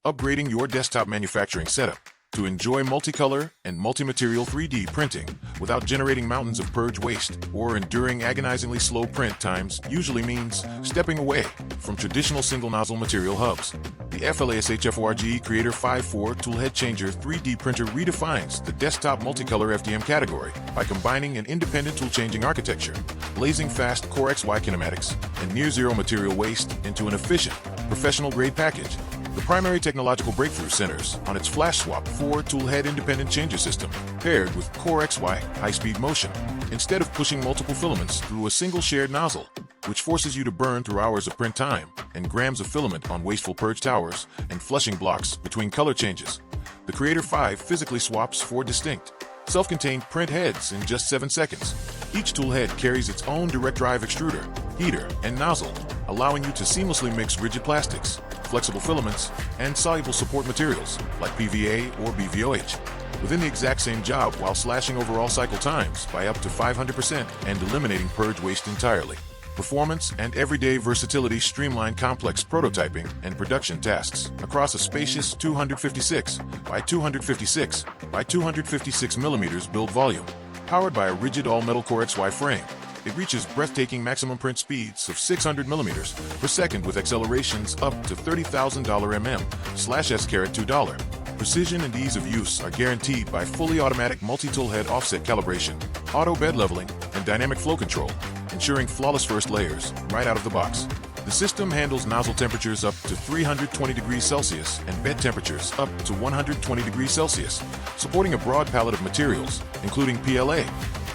upgrading your desktop manufacturing setup to enjoy multicolor and multi-material 3D printing without generating mountains of purge waste or enduring agonizingly slow print times usually means stepping away from traditional single-nozzle material hubs. The FLASHFORGE Creator 5.4 Toolhead Changer 3D printer redefines the desktop multicolor FDM category by combining an independent tool-changing architecture, blazing fast CoreXY kinematics, and near-zero material waste into an efficient, professional-grade package. The primary technological breakthrough centers on its FlashSwap 4 toolhead independent changer system, paired with CoreXY high-speed motion, instead of pushing multiple filaments through a single shared nozzle, which forces you to burn through hours of print time and grams of filament on wasteful purge towers and flushing blocks between color changes. The Creator 5 physically swaps 4 distinct, self-contained print heads in just 7 seconds. Each tool head carries its own direct drive extruder, heater, and nozzle, allowing you to seamlessly mix rigid plastics, flexible filaments, and soluble support materials like PVA or BVOH within the exact same job while slashing overall cycle times by up to 500% and eliminating purge waste entirely. Performance and everyday versatility streamline complex prototyping and production tasks across a spacious 256 by 256 by 256 mm build volume. Powered by a rigid all-metal CoreXY frame, it reaches breathtaking maximum print speeds of 600 mm per second with accelerations up to 30,000 mm/s/2. Precision and ease of use are guaranteed by fully automatic multi-tool head offset calibration, auto bed leveling, and dynamic flow control, ensuring flawless first layers right out of the box. The system handles nozzle temperatures up to 320 degrees Celsius and bed temperatures up to 120 degrees Celsius, supporting a broad palette of materials, including PLA,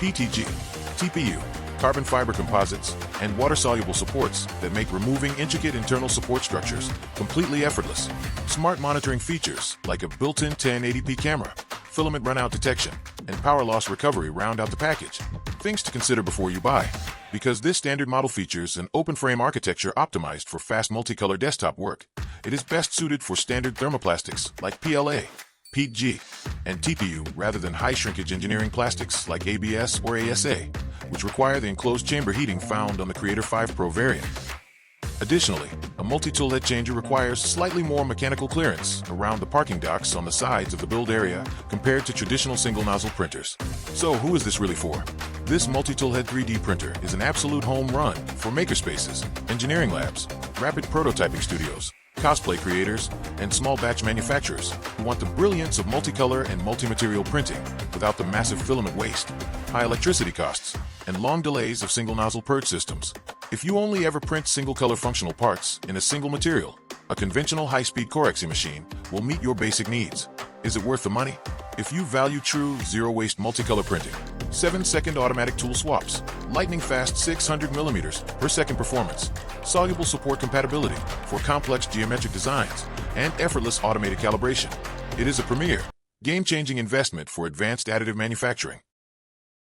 PTG, TPU, carbon fiber composites, and water-soluble supports that make removing intricate internal support structures completely effortless. Smart monitoring features like a built-in 1080p camera, filament runout detection, and power loss recovery round out the package. Things to consider before you buy. Because this standard model features an open-frame architecture optimized for fast multicolor desktop work, it is best suited for standard thermoplastics like PLA, PG, and TPU rather than high-shrinkage engineering plastics like ABS or ASA, which require the enclosed chamber heating found on the Creator 5 Pro variant. Additionally, a multi-tool head changer requires slightly more mechanical clearance around the parking docks on the sides of the build area compared to traditional single-nozzle printers. So who is this really for? This multi-tool head 3D printer is an absolute home run for makerspaces, engineering labs, rapid prototyping studios, cosplay creators, and small batch manufacturers who want the brilliance of multicolor and multi-material printing without the massive filament waste, high electricity costs, and long delays of single-nozzle purge systems. If you only ever print single-color functional parts in a single material, a conventional high-speed CoreXY machine will meet your basic needs. Is it worth the money? If you value true zero-waste multicolor printing, 7-second automatic tool swaps, lightning-fast 600 mm per second performance, soluble support compatibility for complex geometric designs, and effortless automated calibration, it is a premier, game-changing investment for advanced additive manufacturing.